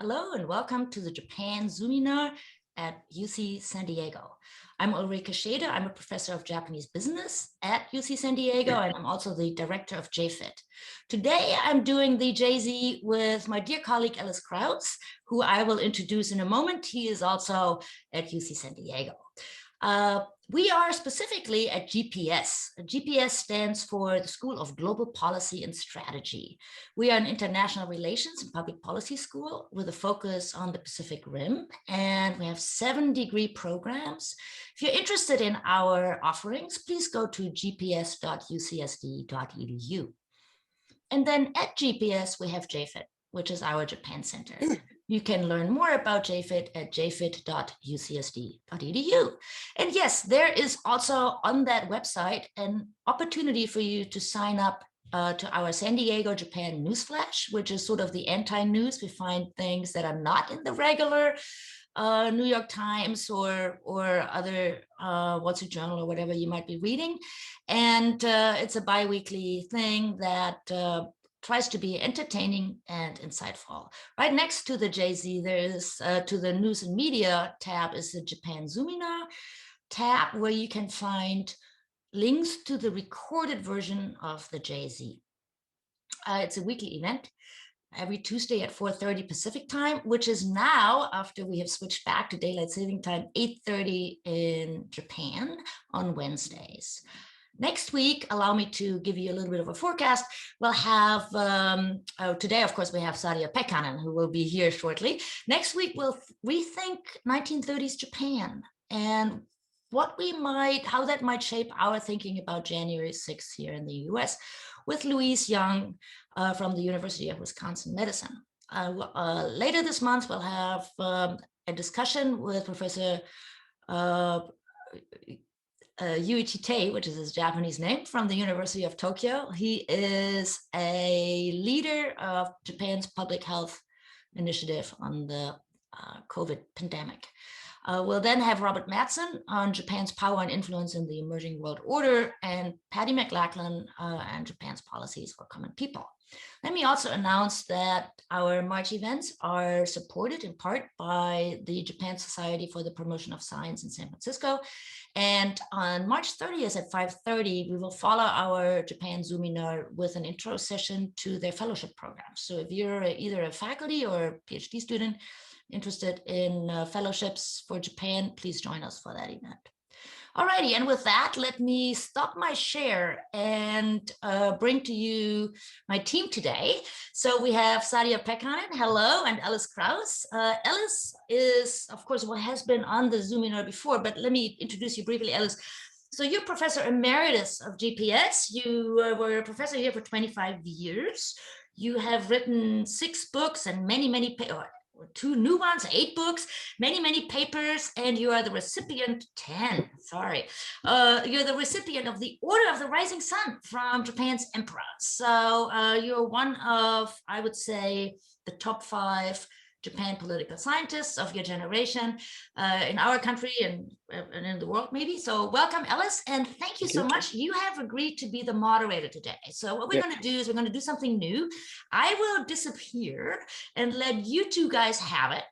Hello and welcome to the Japan Zoominar at UC San Diego. I'm Ulrike Schede. I'm a professor of Japanese business at UC San Diego, and I'm also the director of JFIT. Today, I'm doing the JZ with my dear colleague, Ellis Krauts, who I will introduce in a moment. He is also at UC San Diego. We are specifically at GPS. GPS stands for the School of Global Policy and Strategy. We are an international relations and public policy school with a focus on the Pacific Rim, and we have 7-degree programs. If you're interested in our offerings, please go to gps.ucsd.edu. And then at GPS, we have JFIT, which is our Japan Center. You can learn more about JFIT at jfit.ucsd.edu. And yes, there is also on that website an opportunity for you to sign up to our San Diego Japan Newsflash, which is sort of the anti-news. We find things that are not in the regular New York Times or other Wall Street Journal or whatever you might be reading. And it's a bi-weekly thing that tries to be entertaining and insightful. Right next to the JZ, there is to the News and Media tab is the Japan Zoominar tab, where you can find links to the recorded version of the JZ. It's a weekly event every Tuesday at 4:30 Pacific time, which is now, after we have switched back to daylight saving time, 8:30 in Japan on Wednesdays. Next week, allow me to give you a little bit of a forecast. We'll have, today, of course, we have Sadia Pekkanen, who will be here shortly. Next week, we'll rethink 1930s Japan and how that might shape our thinking about January 6th here in the US with Louise Young from the University of Wisconsin-Madison. Later this month, we'll have a discussion with Professor Yuichi Tei, which is his Japanese name, from the University of Tokyo. He is a leader of Japan's public health initiative on the COVID pandemic. We'll then have Robert Mattson on Japan's power and influence in the emerging world order, and Patty McLachlan and Japan's policies for common people. Let me also announce that our March events are supported in part by the Japan Society for the Promotion of Science in San Francisco. And on March 30th at 5:30, we will follow our Japan Zoominar with an intro session to their fellowship program. So if you're either a faculty or a PhD student interested in fellowships for Japan, please join us for that event. Alrighty, and with that, let me stop my share and bring to you my team today. So we have Sadia Pekkanen, hello, and Ellis Krauts. Ellis is, of course, what has been on the Zoominar before, but let me introduce you briefly, Ellis. So you're Professor Emeritus of GPS. You were a professor here for 25 years. You have written 6 books and many 2 new ones, 8 books, many papers, and you are the recipient, 10, sorry. You're the recipient of the Order of the Rising Sun from Japan's Emperor. So you're one of, I would say, the top 5 Japan political scientists of your generation in our country and in the world, maybe. So welcome, Ellis, and thank you so much. You have agreed to be the moderator today. So what we're going to do is we're going to do something new. I will disappear and let you two guys have it.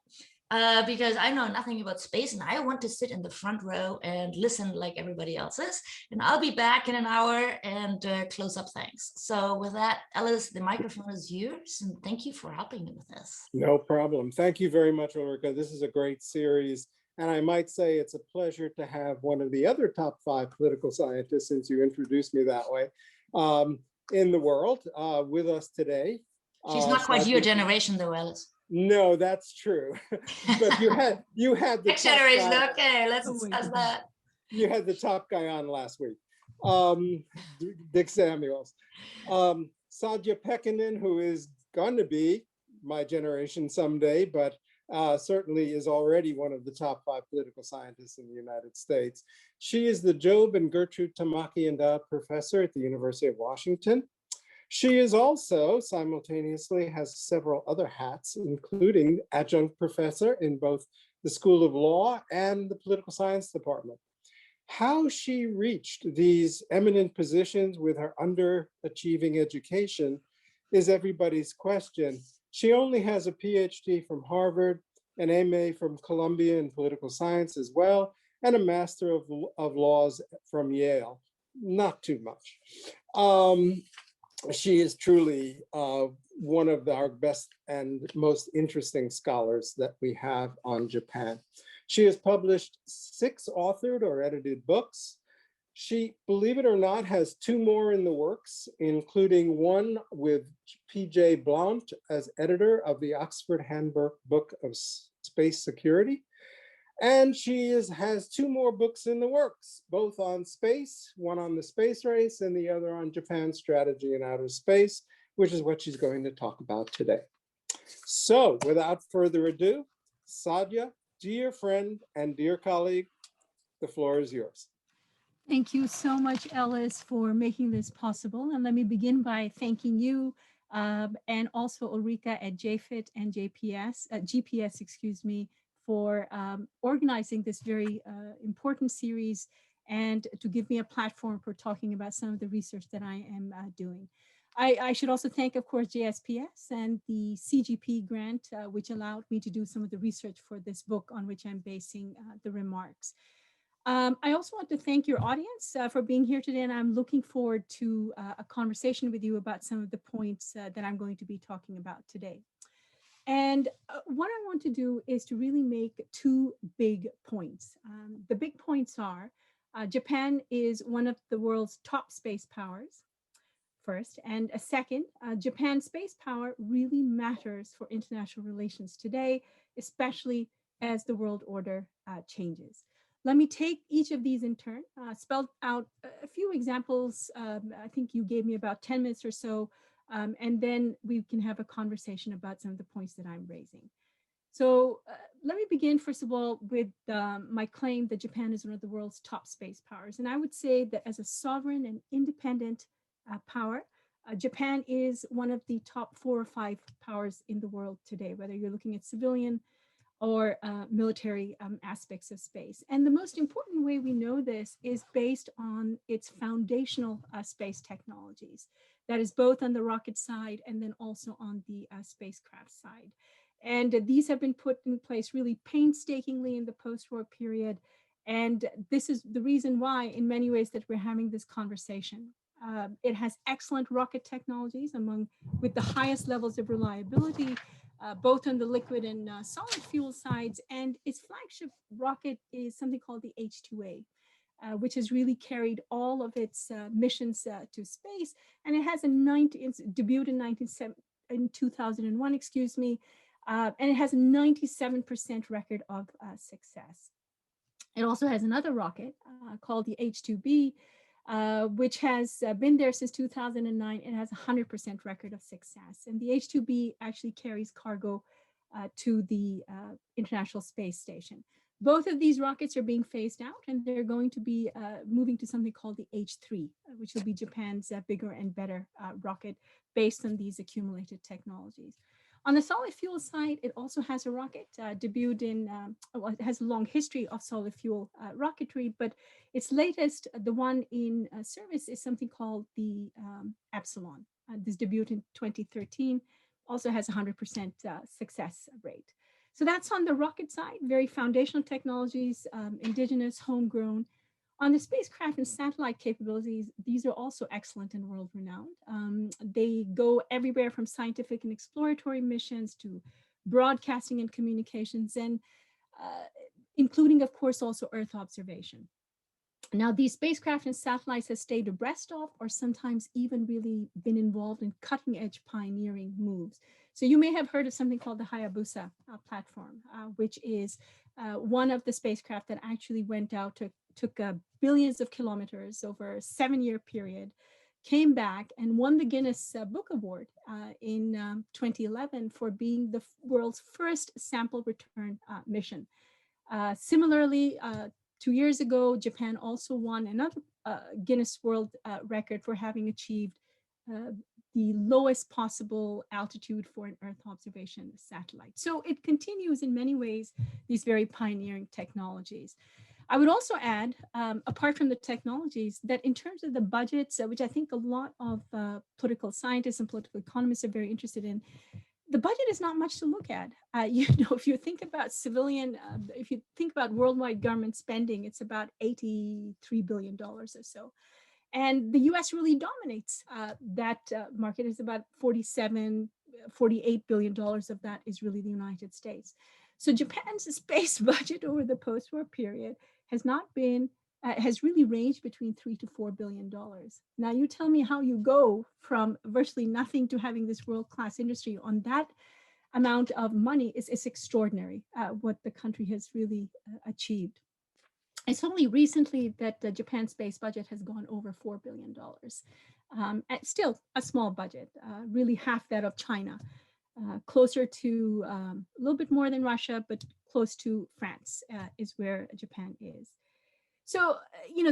Because I know nothing about space and I want to sit in the front row and listen like everybody else is. And I'll be back in an hour and close up things. So with that, Ellis, the microphone is yours, and thank you for helping me with this. No problem. Thank you very much, Ulrike. This is a great series. And I might say it's a pleasure to have one of the other top 5 political scientists, since you introduced me that way, in the world with us today. She's not quite your generation though, Ellis. No, that's true. But you had the next generation. Okay, let's discuss that. You had the top guy on last week, Dick Samuels. Sadia Pekkanen, who is going to be my generation someday, but certainly is already one of the top 5 political scientists in the United States. She is the Job and Gertrude Tamaki Endowed Professor at the University of Washington. She is also simultaneously has several other hats, including adjunct professor in both the School of Law and the Political Science Department. How she reached these eminent positions with her underachieving education is everybody's question. She only has a PhD from Harvard, an MA from Columbia in political science as well, and a Master of Laws from Yale. Not too much. She is truly one of our best and most interesting scholars that we have on Japan. She has published 6 authored or edited books. She, believe it or not, has 2 more in the works, including one with P.J. Blount as editor of the Oxford Handbook of Space Security. And she has 2 more books in the works, both on space, one on the space race and the other on Japan's strategy in outer space, which is what she's going to talk about today. So without further ado, Sadia, dear friend and dear colleague, the floor is yours. Thank you so much, Ellis, for making this possible. And let me begin by thanking you and also Ulrika at JFIT and GPS, excuse me, for organizing this very important series and to give me a platform for talking about some of the research that I am doing. I should also thank, of course, JSPS and the CGP grant, which allowed me to do some of the research for this book on which I'm basing the remarks. I also want to thank your audience for being here today, and I'm looking forward to a conversation with you about some of the points that I'm going to be talking about today. And what I want to do is to really make 2 big points. The big points are Japan is one of the world's top space powers, first, and a second, Japan's space power really matters for international relations today, especially as the world order changes. Let me take each of these in turn, spell out a few examples. I think you gave me about 10 minutes or so, and then we can have a conversation about some of the points that I'm raising. So let me begin, first of all, with my claim that Japan is one of the world's top space powers. And I would say that as a sovereign and independent power, Japan is one of the top 4 or 5 powers in the world today, whether you're looking at civilian or military aspects of space. And the most important way we know this is based on its foundational space technologies. That is both on the rocket side and then also on the spacecraft side. And these have been put in place really painstakingly in the post-war period. And this is the reason why, in many ways, that we're having this conversation. It has excellent rocket technologies with the highest levels of reliability, both on the liquid and solid fuel sides. And its flagship rocket is something called the H-2A, which has really carried all of its missions to space. And it has it's debuted in 2001, excuse me, and it has a 97% record of success. It also has another rocket called the H-2B, which has been there since 2009 and has a 100% record of success. And the H-2B actually carries cargo to the International Space Station. Both of these rockets are being phased out, and they're going to be moving to something called the H-3, which will be Japan's bigger and better rocket based on these accumulated technologies. On the solid fuel side, it also has a rocket debuted in, well, it has a long history of solid fuel rocketry, but its latest, the one in service, is something called the Epsilon. This debuted in 2013, also has 100% success rate. So that's on the rocket side, very foundational technologies, indigenous, homegrown. On the spacecraft and satellite capabilities, these are also excellent and world-renowned. They go everywhere from scientific and exploratory missions to broadcasting and communications, and including, of course, also Earth observation. Now, these spacecraft and satellites have stayed abreast of, or sometimes even really been involved in cutting-edge pioneering moves. So you may have heard of something called the Hayabusa platform, which is one of the spacecraft that actually went out, took billions of kilometers over a 7-year period, came back and won the Guinness Book Award in 2011 for being the world's first sample return mission. Similarly, 2 years ago, Japan also won another Guinness World Record for having achieved the lowest possible altitude for an Earth observation satellite. So it continues in many ways these very pioneering technologies. I would also add, apart from the technologies, that in terms of the budgets, which I think a lot of political scientists and political economists are very interested in, the budget is not much to look at. If you think about if you think about worldwide government spending, it's about $83 billion or so. And the US really dominates that market. Is about 47, $48 billion of that is really the United States. So Japan's space budget over the post-war period has not been, has really ranged between $3 to $4 billion. Now you tell me how you go from virtually nothing to having this world-class industry on that amount of money. Is extraordinary what the country has really achieved. It's only recently that the Japan space budget has gone over $4 billion. Still a small budget, really half that of China, closer to a little bit more than Russia, but close to France is where Japan is. So,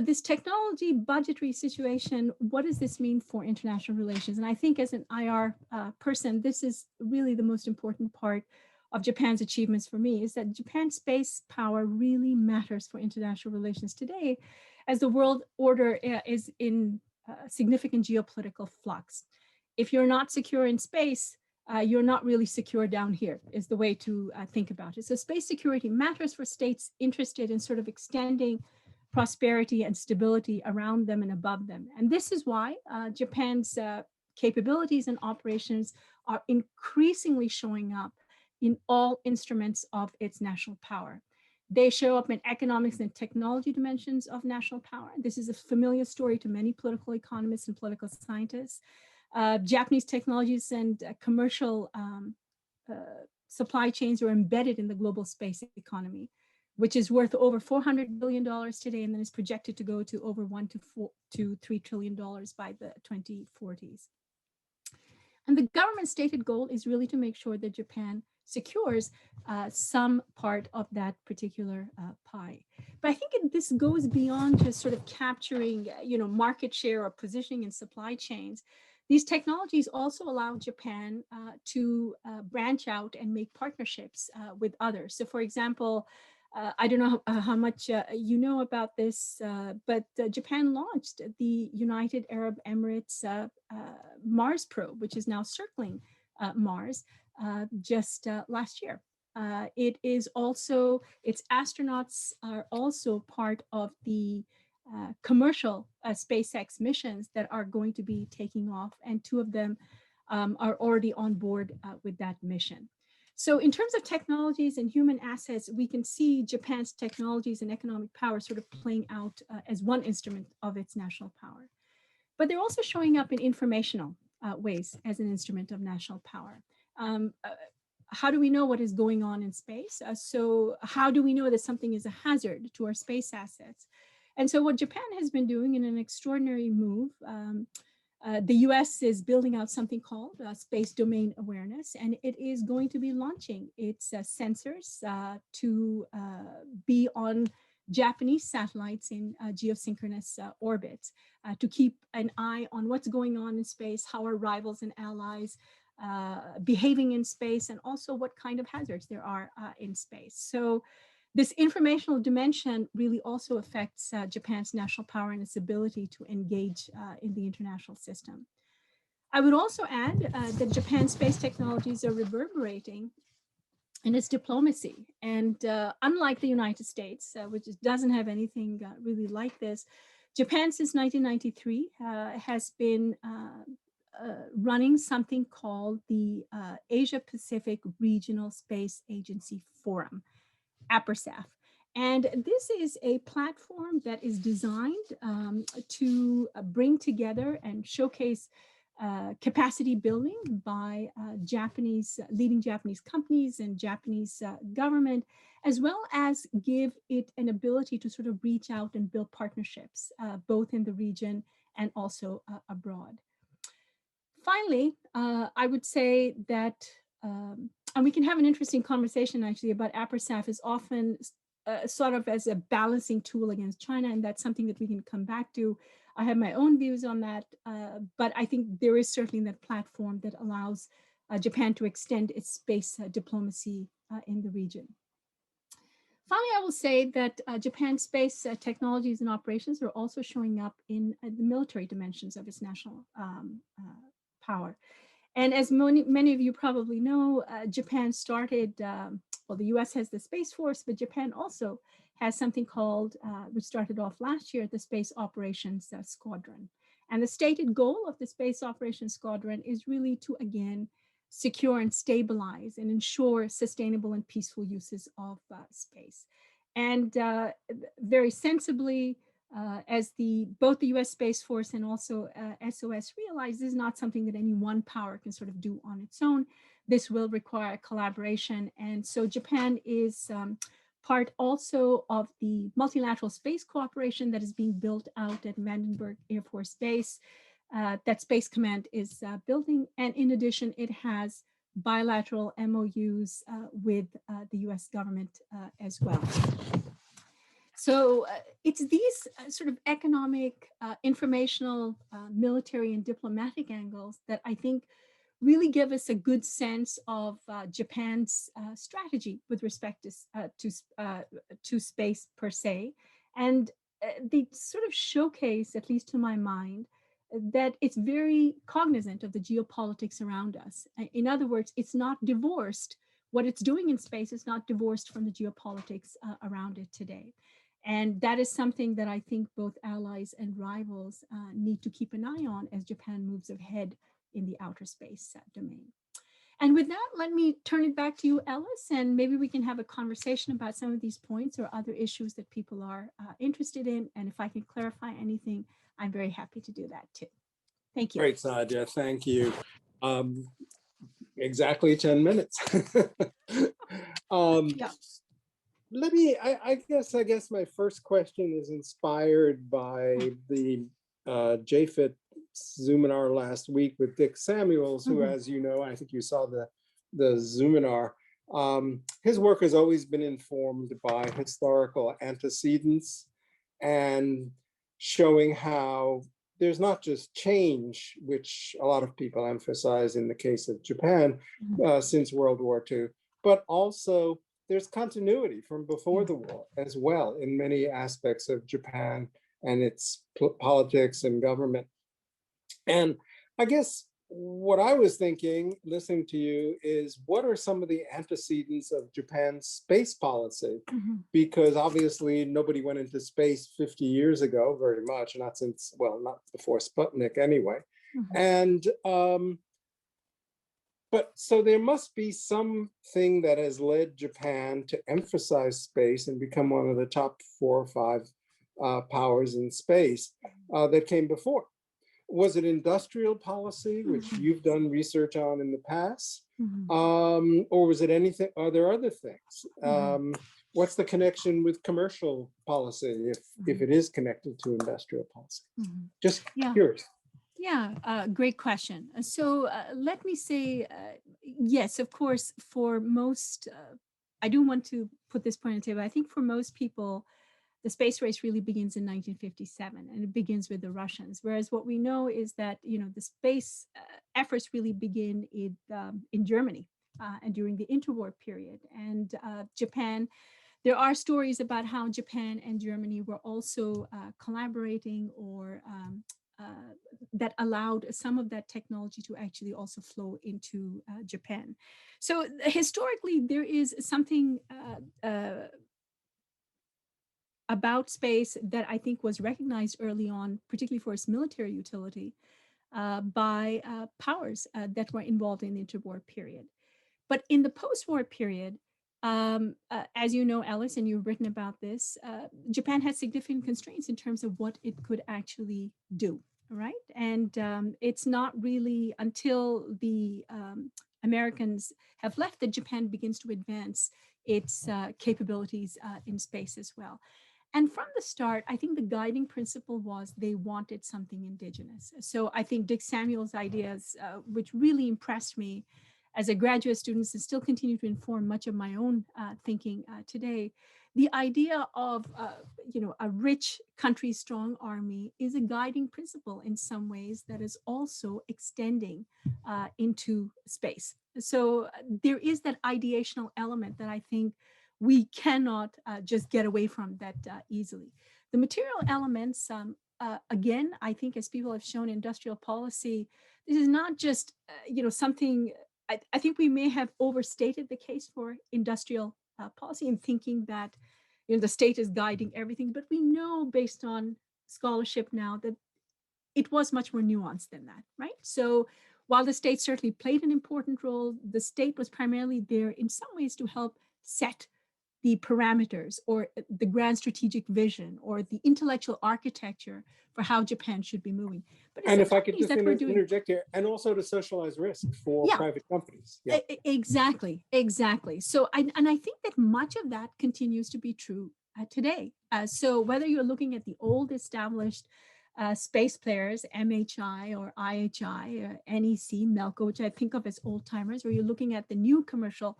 this technology budgetary situation, what does this mean for international relations? And I think as an IR person, this is really the most important part of Japan's achievements for me, is that Japan's space power really matters for international relations today, as the world order is in significant geopolitical flux. If you're not secure in space, you're not really secure down here, is the way to think about it. So space security matters for states interested in sort of extending prosperity and stability around them and above them. And this is why Japan's capabilities and operations are increasingly showing up in all instruments of its national power. They show up in economics and technology dimensions of national power. This is a familiar story to many political economists and political scientists. Japanese technologies and commercial supply chains are embedded in the global space economy, which is worth over $400 billion today, and then is projected to go to over $1 to $3 trillion by the 2040s. And the government's stated goal is really to make sure that Japan secures some part of that particular pie. But I think this goes beyond just sort of capturing, market share or positioning in supply chains. These technologies also allow Japan to branch out and make partnerships with others. So for example, I don't know how much you know about this, but Japan launched the United Arab Emirates Mars probe, which is now circling Mars just last year. Its astronauts are also part of the commercial SpaceX missions that are going to be taking off, and two of them are already on board with that mission. So in terms of technologies and human assets, we can see Japan's technologies and economic power sort of playing out as one instrument of its national power. But they're also showing up in informational ways as an instrument of national power. How do we know what is going on in space? So how do we know that something is a hazard to our space assets? And so what Japan has been doing in an extraordinary move, the US is building out something called space domain awareness, and it is going to be launching its sensors to be on Japanese satellites in geosynchronous orbits to keep an eye on what's going on in space, how our rivals and allies behaving in space, and also what kind of hazards there are in space. So this informational dimension really also affects Japan's national power and its ability to engage in the international system. I would also add that Japan's space technologies are reverberating in its diplomacy. And unlike the United States, which doesn't have anything really like this, Japan since 1993 has been running something called the Asia Pacific Regional Space Agency Forum, APRSAF. And this is a platform that is designed to bring together and showcase capacity building by leading Japanese companies and Japanese government, as well as give it an ability to sort of reach out and build partnerships, both in the region and also abroad. Finally, I would say that, and we can have an interesting conversation actually about APRSAF is often sort of as a balancing tool against China, and that's something that we can come back to. I have my own views on that, but I think there is certainly that platform that allows Japan to extend its space diplomacy in the region. Finally, I will say that Japan's space technologies and operations are also showing up in the military dimensions of its national power. And as many of you probably know, Japan started, well, the US has the Space Force, but Japan also has something called, which started off last year, the Space Operations Squadron. And the stated goal of the Space Operations Squadron is really to, again, secure and stabilize and ensure sustainable and peaceful uses of space. And very sensibly, as both the US Space Force and also SOS realize, this is not something that any one power can sort of do on its own. This will require collaboration. And so Japan is part also of the multilateral space cooperation that is being built out at Vandenberg Air Force Base, that Space Command is building. And in addition, it has bilateral MOUs with the US government as well. So it's these sort of economic, informational, military and diplomatic angles that I think really give us a good sense of Japan's strategy with respect to space per se. And they sort of showcase, at least to my mind, that it's very cognizant of the geopolitics around us. In other words, it's not divorced. What it's doing in space is not divorced from the geopolitics around it today. And that is something that I think both allies and rivals need to keep an eye on as Japan moves ahead in the outer space domain. And with that, let me turn it back to you, Ellis, and maybe we can have a conversation about some of these points or other issues that people are interested in. And if I can clarify anything, I'm very happy to do that too. Thank you. Great, Sadia, thank you. Exactly 10 minutes. Yeah. I guess my first question is inspired by the JFIT Zoominar last week with Dick Samuels, who, as you know, I think you saw the Zoominar. His work has always been informed by historical antecedents and showing how there's not just change, which a lot of people emphasize in the case of Japan since World War II, but also there's continuity from before the war as well in many aspects of Japan and its politics and government. And I guess what I was thinking, listening to you, is what are some of the antecedents of Japan's space policy? Because obviously nobody went into space 50 years ago, very much, not since, well, not before Sputnik anyway. And but so there must be something that has led Japan to emphasize space and become one of the top 4 or 5 powers in space that came before. Was it industrial policy, which you've done research on in the past? Or was it anything? Are there other things? What's the connection with commercial policy, if it is connected to industrial policy? Just curious. Yeah, great question. So let me say, yes, of course, for most, I do want to put this point on the table. I think for most people, the space race really begins in 1957, and it begins with the Russians. Whereas what we know is that, you know, the space efforts really begin in Germany and during the interwar period. And Japan, there are stories about how Japan and Germany were also collaborating or that allowed some of that technology to actually also flow into Japan. So historically, there is something about space that I think was recognized early on, particularly for its military utility, by powers that were involved in the interwar period. But in the post-war period, as you know, Ellis, and you've written about this, Japan had significant constraints in terms of what it could actually do, right? And it's not really until the Americans have left that Japan begins to advance its capabilities in space as well. And from the start, I think the guiding principle was they wanted something indigenous. So I think Dick Samuels' ideas, which really impressed me as a graduate student and still continue to inform much of my own thinking today, the idea of you know, a rich country, strong army is a guiding principle in some ways that is also extending into space. So there is that ideational element that I think we cannot just get away from that easily. The material elements, again, I think as people have shown, industrial policy, this is not just, something, I think we may have overstated the case for industrial policy in thinking that, the state is guiding everything, but we know based on scholarship now that it was much more nuanced than that, right? So while the state certainly played an important role, the state was primarily there in some ways to help set the parameters or the grand strategic vision or the intellectual architecture for how Japan should be moving. But it's And the if I could companies just that were doing, interject here, and also to socialize risk for Yeah. private companies. Yeah. Exactly. So, I think that much of that continues to be true today. So whether you're looking at the old established space players, MHI or IHI or NEC, Melco, which I think of as old timers, or you're looking at the new commercial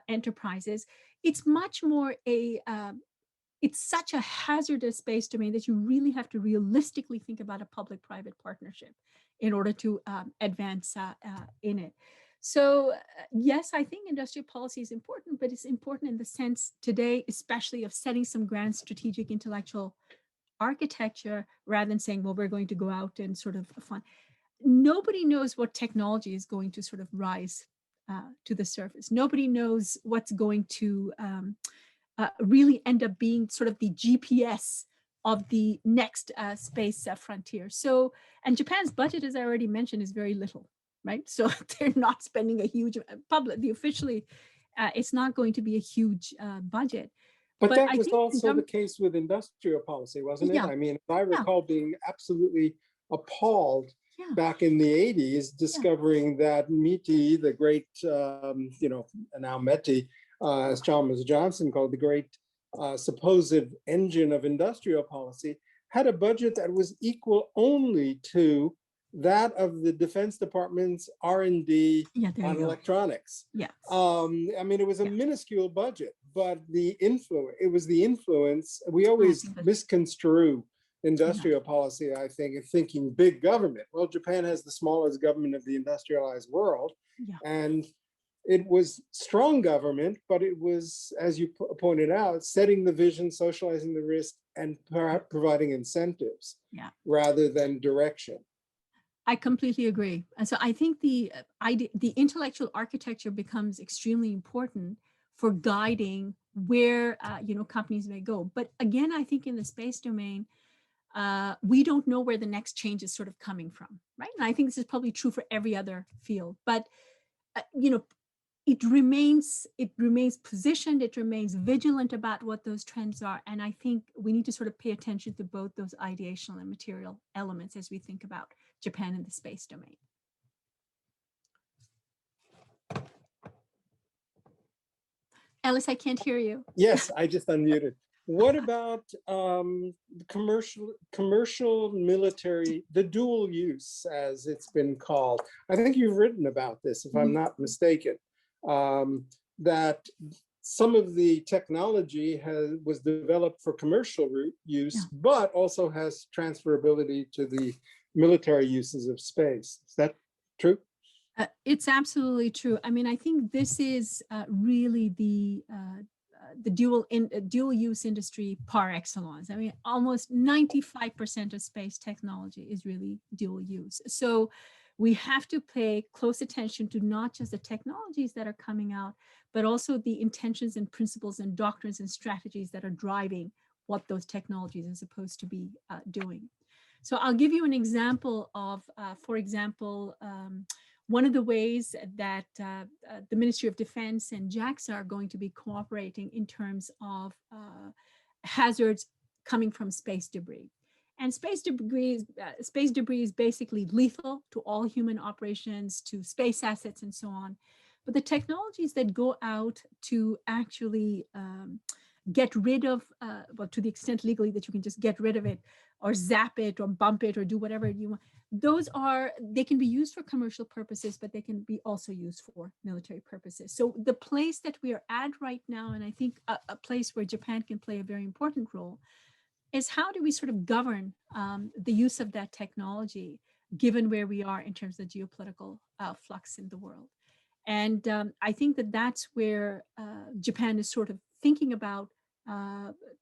enterprises, it's much more it's such a hazardous space domain that you really have to realistically think about a public-private partnership in order to advance in it. So yes, I think industrial policy is important, but it's important in the sense today, especially of setting some grand strategic intellectual architecture rather than saying, well, we're going to go out and sort of fun. Nobody knows what technology is going to sort of rise to the surface. Nobody knows what's going to really end up being sort of the GPS of the next space frontier. So, and Japan's budget, as I already mentioned, is very little, right? So they're not spending a huge officially, it's not going to be a huge budget. But that I was think also the case with industrial policy, wasn't it? Yeah. I mean, I recall being absolutely appalled Yeah. back in the 80s, discovering that MITI, the great, now METI, as Chalmers Johnson called the great supposed engine of industrial policy, had a budget that was equal only to that of the Defense Department's R&D Yeah, there on you go. electronics. Yes. I mean, it was a Yeah. minuscule budget, but it was the influence. We always think that's- misconstrue industrial policy, I think, of thinking big government. Well, Japan has the smallest government of the industrialized world. Yeah. And it was strong government, but it was, as you pointed out, setting the vision, socializing the risk, and providing incentives rather than direction. I completely agree. And so I think the intellectual architecture becomes extremely important for guiding where companies may go. But again, I think in the space domain, we don't know where the next change is sort of coming from, right? And I think this is probably true for every other field. But it remains positioned, it remains vigilant about what those trends are. And I think we need to sort of pay attention to both those ideational and material elements as we think about Japan in the space domain. Ellis, I can't hear you. Yes, I just unmuted. What about commercial military, the dual use, as it's been called? I think you've written about this, if I'm not mistaken, that some of the technology was developed for commercial use, but also has transferability to the military uses of space. Is that true? It's absolutely true. I mean, I think this is really the dual use industry par excellence. I mean, almost 95% of space technology is really dual use. So we have to pay close attention to not just the technologies that are coming out, but also the intentions and principles and doctrines and strategies that are driving what those technologies are supposed to be doing. So I'll give you an example of, for example, one of the ways that the Ministry of Defense and JAXA are going to be cooperating in terms of hazards coming from space debris. And space debris is basically lethal to all human operations, to space assets and so on. But the technologies that go out to actually get rid of, well, to the extent legally that you can just get rid of it or zap it or bump it or do whatever you want, they can be used for commercial purposes, but they can be also used for military purposes. So the place that we are at right now, and I think a place where Japan can play a very important role, is how do we sort of govern the use of that technology, given where we are in terms of geopolitical flux in the world. And I think that that's where Japan is sort of thinking about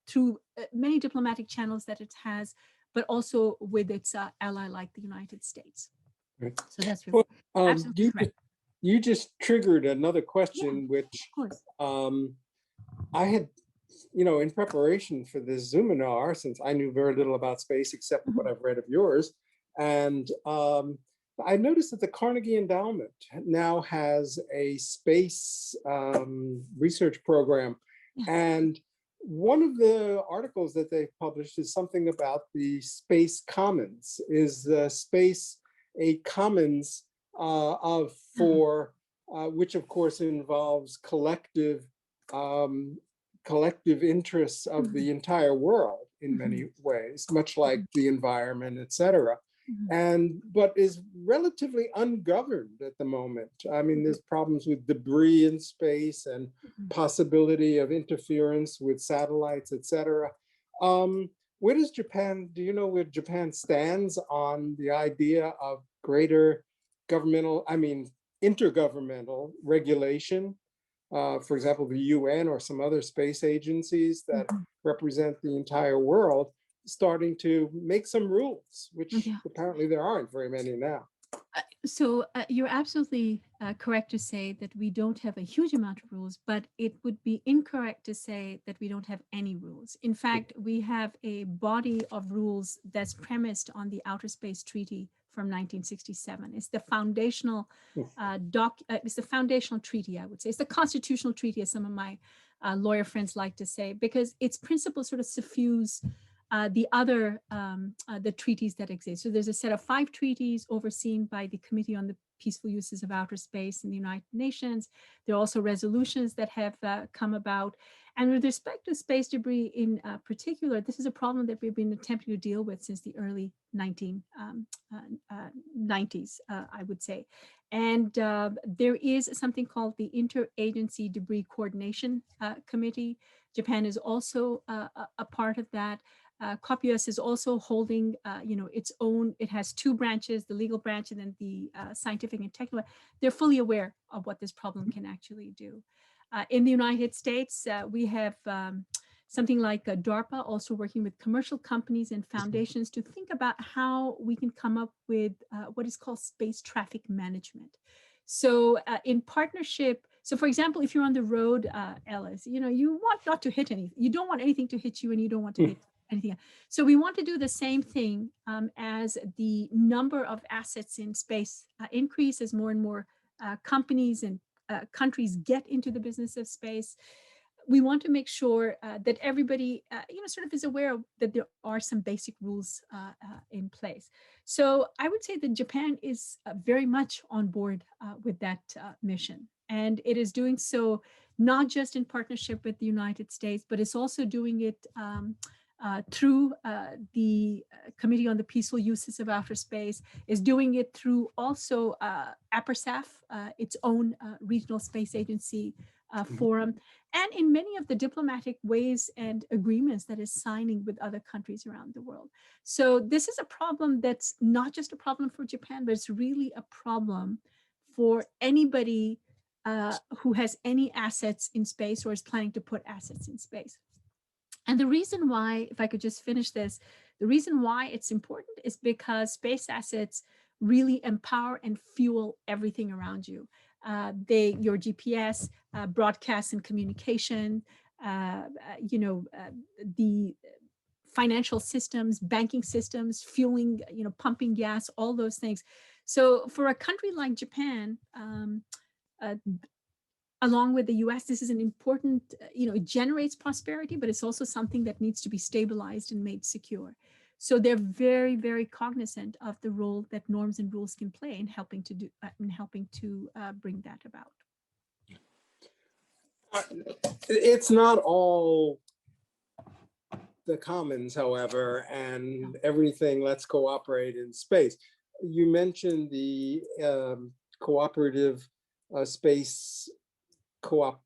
through many diplomatic channels that it has, but also with its ally like the United States. Right. So that's Well, absolutely correct. you just triggered another Yeah, question, which of course. I had, you know, in preparation for this Zoominar, since I knew very little about space except what I've read of yours, and I noticed that the Carnegie Endowment now has a space research program, Yes. and one of the articles that they've published is something about the space commons. Is space a commons for which of course involves collective interests of the entire world in many ways, much like the environment, et cetera, but is relatively ungoverned at the moment. I mean, there's problems with debris in space and possibility of interference with satellites, et cetera. Where does Japan, do you know where Japan stands on the idea of greater intergovernmental regulation? For example, the UN or some other space agencies that represent the entire world, starting to make some rules, which apparently there aren't very many now. So you're absolutely correct to say that we don't have a huge amount of rules, but it would be incorrect to say that we don't have any rules. In fact, we have a body of rules that's premised on the Outer Space Treaty from 1967. It's the foundational it's the foundational treaty, I would say. It's the constitutional treaty, as some of my lawyer friends like to say, because its principles sort of suffuse the other the treaties that exist. So there's a set of 5 treaties overseen by the Committee on the Peaceful Uses of Outer Space in the United Nations. There are also resolutions that have come about. And with respect to space debris in particular, this is a problem that we've been attempting to deal with since the early 1990s, I would say. And there is something called the Interagency Debris Coordination Committee. Japan is also a part of that. COPUOS is also holding, its own. It has 2 branches: the legal branch and then the scientific and technical. They're fully aware of what this problem can actually do. In the United States, we have something like DARPA also working with commercial companies and foundations to think about how we can come up with what is called space traffic management. So in partnership, so for example, if you're on the road, Ellis, you want not to hit anything. You don't want anything to hit you and you don't want to hit anything else. So we want to do the same thing as the number of assets in space increase, as more and more companies and countries get into the business of space. We want to make sure that everybody, sort of is aware that there are some basic rules in place. So I would say that Japan is very much on board with that mission. And it is doing so not just in partnership with the United States, but it's also doing it through the Committee on the Peaceful Uses of Outer Space, is doing it through also APRSAF, its own regional space agency forum, and in many of the diplomatic ways and agreements that is signing with other countries around the world. So this is a problem that's not just a problem for Japan, but it's really a problem for anybody who has any assets in space or is planning to put assets in space. And the reason why, if I could just finish this, the reason why it's important is because space assets really empower and fuel everything around you. Your GPS, broadcast and communication, the financial systems, banking systems, fueling, pumping gas, all those things. So for a country like Japan, along with the US, this is an important, it generates prosperity, but it's also something that needs to be stabilized and made secure. So they're very, very cognizant of the role that norms and rules can play in helping to bring that about. It's not all the commons, however, and everything, let's cooperate in space. You mentioned the cooperative space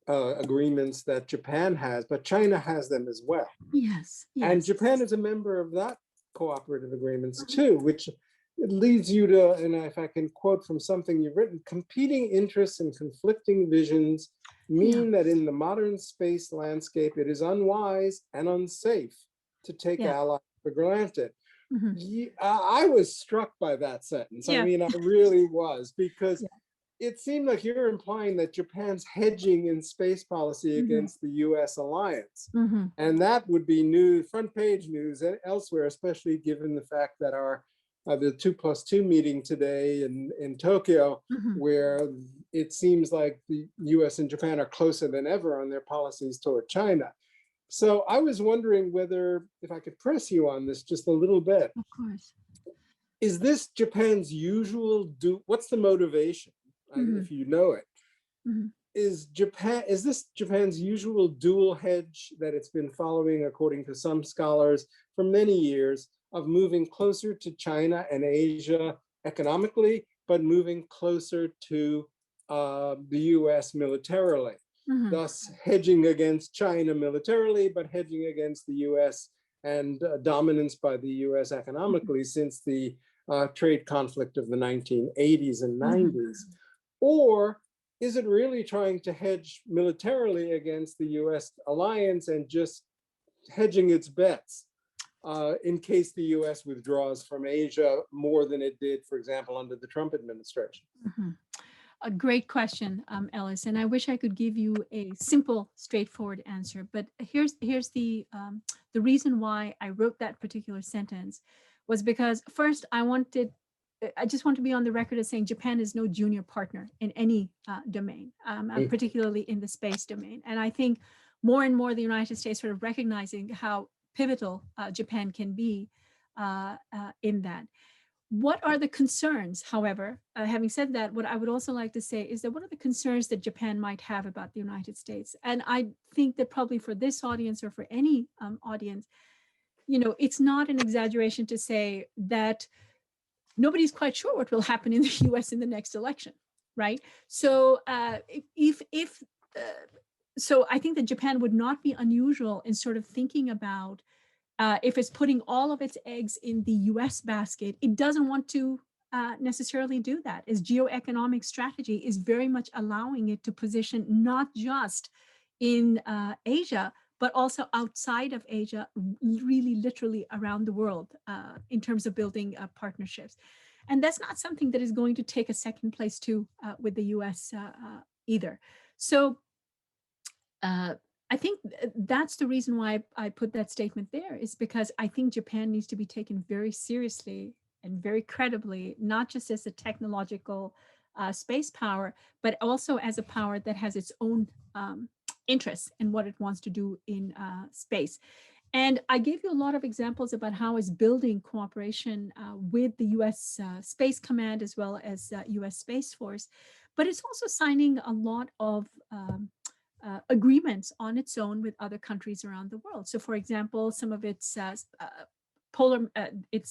agreements that Japan has, but China has them as well. Yes. And Japan is a member of that cooperative agreements too, which it leads you to, and if I can quote from something you've written, competing interests and conflicting visions mean that in the modern space landscape, it is unwise and unsafe to take allies for granted. I was struck by that sentence. I Yeah. mean, I really was, because Yeah. it seemed like you're implying that Japan's hedging in space policy against the US alliance. And that would be news, front page news elsewhere, especially given the fact that our the 2+2 meeting today in Tokyo, where it seems like the US and Japan are closer than ever on their policies toward China. So I was wondering whether, if I could press you on this just a little bit, Of course. is this Japan's usual what's the motivation, if you know it? Is this Japan's usual dual hedge that it's been following, according to some scholars, for many years, of moving closer to China and Asia economically, but moving closer to the US militarily, thus hedging against China militarily, but hedging against the US and dominance by the US economically since the trade conflict of the 1980s and 90s? Or is it really trying to hedge militarily against the US alliance and just hedging its bets in case the US withdraws from Asia more than it did, for example, under the Trump administration? A great question, Ellis, and I wish I could give you a simple, straightforward answer. But here's the reason why I wrote that particular sentence was because, first, I just want to be on the record as saying Japan is no junior partner in any domain, particularly in the space domain. And I think more and more the United States sort of recognizing how pivotal Japan can be in that. What are the concerns, however, having said that, what I would also like to say is that what are the concerns that Japan might have about the United States? And I think that probably for this audience or for any audience, it's not an exaggeration to say that nobody's quite sure what will happen in the US in the next election, right? So so I think that Japan would not be unusual in sort of thinking about if it's putting all of its eggs in the US basket, it doesn't want to necessarily do that. Its geoeconomic strategy is very much allowing it to position not just in Asia, but also outside of Asia, really literally around the world in terms of building partnerships. And that's not something that is going to take a second place too with the US either. So I think that's the reason why I put that statement there, is because I think Japan needs to be taken very seriously and very credibly, not just as a technological space power, but also as a power that has its own interests in what it wants to do in space. And I gave you a lot of examples about how it's building cooperation with the US Space Command as well as US Space Force, but it's also signing a lot of agreements on its own with other countries around the world. So for example, some of its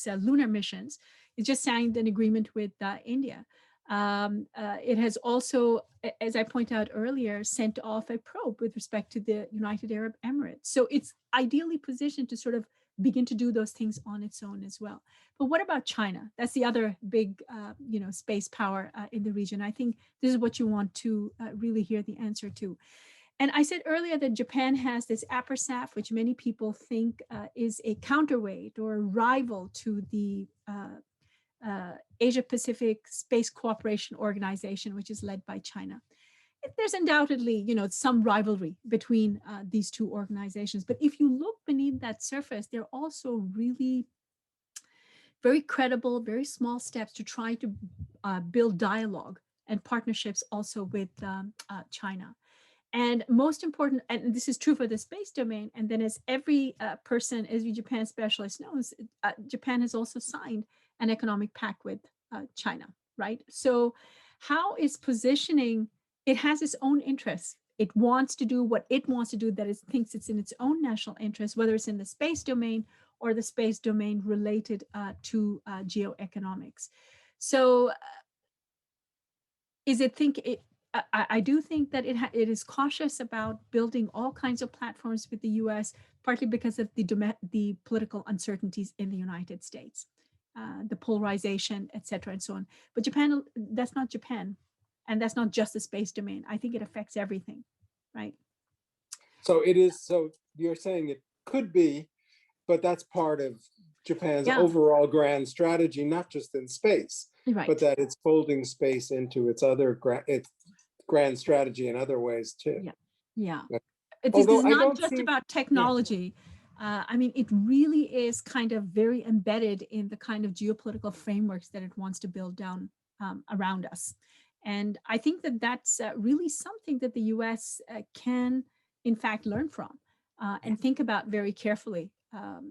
lunar missions, it just signed an agreement with India. It has also, as I pointed out earlier, sent off a probe with respect to the United Arab Emirates. So it's ideally positioned to sort of begin to do those things on its own as well. But what about China? That's the other big, space power in the region. I think this is what you want to really hear the answer to. And I said earlier that Japan has this APRSAF, which many people think is a counterweight or a rival to the Asia Pacific Space Cooperation Organization, which is led by China. There's undoubtedly, some rivalry between these two organizations. But if you look beneath that surface, they're also really very credible, very small steps to try to build dialogue and partnerships also with China. And most important, and this is true for the space domain, and then as every person, every Japan specialist knows, Japan has also signed an economic pact with China, right? So how is positioning, it has its own interests. It wants to do what it wants to do, that it thinks it's in its own national interest, whether it's in the space domain or the space domain related to geoeconomics. So I do think that it is cautious about building all kinds of platforms with the US, partly because of the political uncertainties in the United States, the polarization, et cetera, and so on. But Japan, that's not Japan. And that's not just the space domain. I think it affects everything, right? So you're saying it could be, but that's part of Japan's Yeah. overall grand strategy, not just in space, Right. but that it's folding space into its other its grand strategy in other ways too. Yeah. Yeah. Yeah. This Although is I not don't just see, about technology. I mean, it really is kind of very embedded in the kind of geopolitical frameworks that it wants to build down around us. And I think that that's really something that the US can, in fact, learn from and think about very carefully.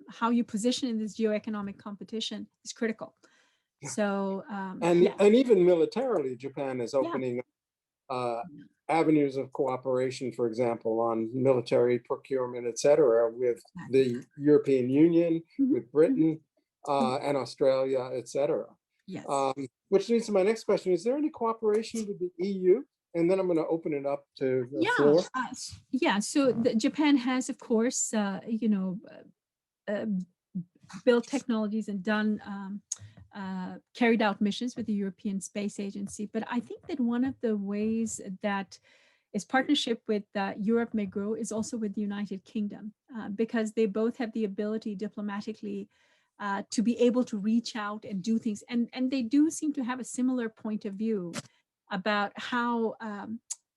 How you position in this geoeconomic competition is critical. So, yeah, and even militarily, Japan is yeah, opening avenues of cooperation, for example, on military procurement, et cetera, with the European Union, Mhm, with Britain, and Australia, et cetera. yes. Which leads to my next question. Is there any cooperation with the EU? And then I'm going to open it up to the floor. Yeah. So Japan has, of course, built technologies and done carried out missions with the European Space Agency. But I think that one of the ways that its partnership with Europe may grow is also with the United Kingdom, because they both have the ability diplomatically to be able to reach out and do things. And they do seem to have a similar point of view about how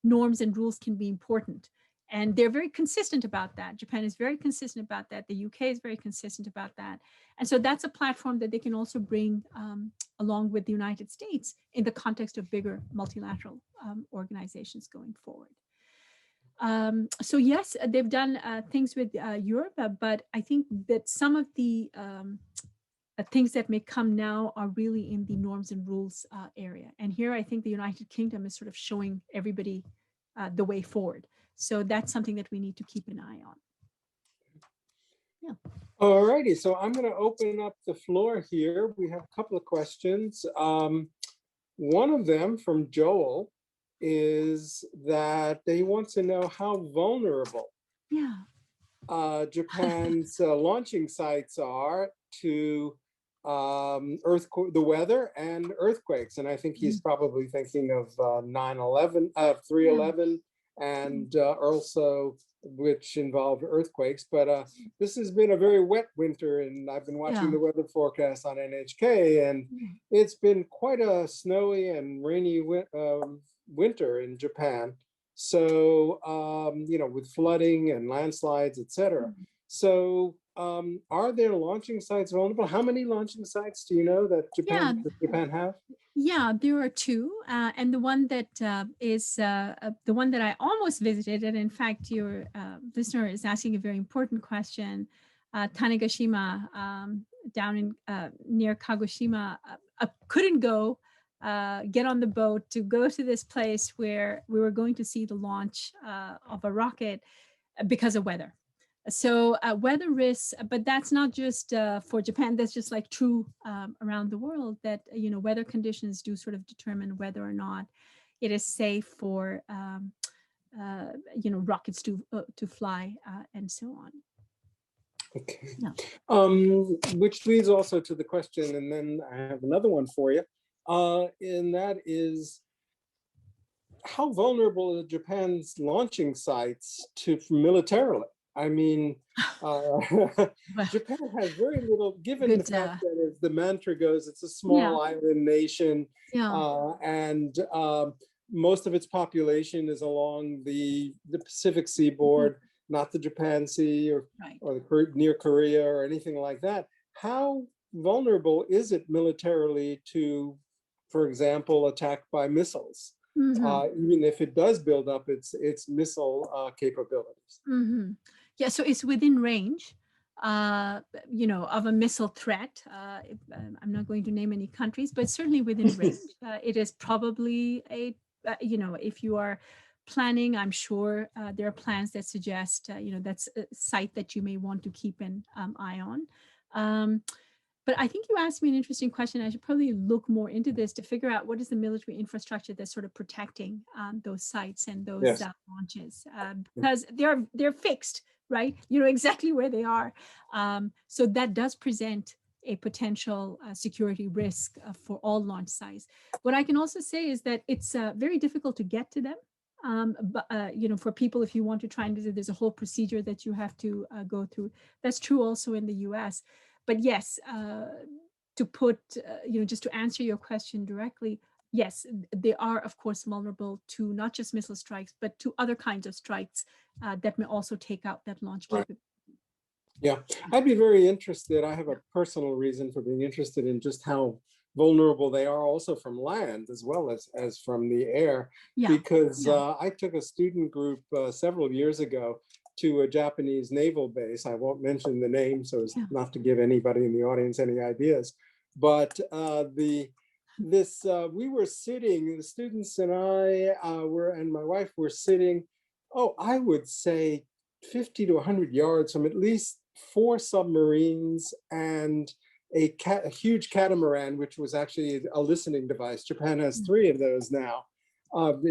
norms and rules can be important. And they're very consistent about that. Japan is very consistent about that. The UK is very consistent about that. And so that's a platform that they can also bring along with the United States in the context of bigger multilateral organizations going forward. So yes, they've done things with Europe, but I think that some of the things that may come now are really in the norms and rules area. And here I think the United Kingdom is sort of showing everybody the way forward. So that's something that we need to keep an eye on. Yeah. All righty, so I'm going to open up the floor here. We have a couple of questions. One of them from Joel is that they want to know how vulnerable Japan's launching sites are to the weather and earthquakes. And I think he's probably thinking of 9/11, 3/11, and also which involved earthquakes. But this has been a very wet winter, and I've been watching the weather forecast on NHK, and it's been quite a snowy and rainy winter in Japan. So, with flooding and landslides, et cetera. So are there launching sites vulnerable? How many launching sites do you know that Japan have? Yeah, there are two. And the one that is the one that I almost visited, and in fact, your listener is asking a very important question. Tanegashima, down in near Kagoshima, couldn't go get on the boat to go to this place where we were going to see the launch of a rocket because of weather. So weather risks, but that's not just for Japan, that's just like true around the world, that, weather conditions do sort of determine whether or not it is safe for, rockets to fly and so on. Okay. Yeah. Which leads also to the question, and then I have another one for you, and that is, how vulnerable are Japan's launching sites to militarily? I mean, Japan has very little, given the fact that, as the mantra goes, it's a small island nation, and most of its population is along the Pacific seaboard, not the Japan Sea or near Korea or anything like that. How vulnerable is it militarily to, for example, attack by missiles? Even if it does build up its missile capabilities. Yeah, so it's within range, of a missile threat. I'm not going to name any countries, but certainly within range. It is probably if you are planning, I'm sure there are plans that suggest, that's a site that you may want to keep an eye on. But I think you asked me an interesting question. I should probably look more into this to figure out what is the military infrastructure that's sort of protecting those sites and those launches, because they're fixed, right? You know exactly where they are. So that does present a potential security risk for all launch sites. What I can also say is that it's very difficult to get to them. But for people, if you want to try and visit, there's a whole procedure that you have to go through. That's true also in the US. but yes, to put, just to answer your question directly, yes, they are, of course, vulnerable to not just missile strikes, but to other kinds of strikes that may also take out that launch Right. capability. Yeah, I'd be very interested. I have a personal reason for being interested in just how vulnerable they are also from land as well as from the air, Yeah. because Yeah. I took a student group several years ago to a Japanese naval base. I won't mention the name so as Yeah. not to give anybody in the audience any ideas, but we were sitting, the students and I and my wife were sitting, oh, I would say 50 to 100 yards from at least 4 submarines and a huge catamaran, which was actually a listening device. Japan has 3 of those now.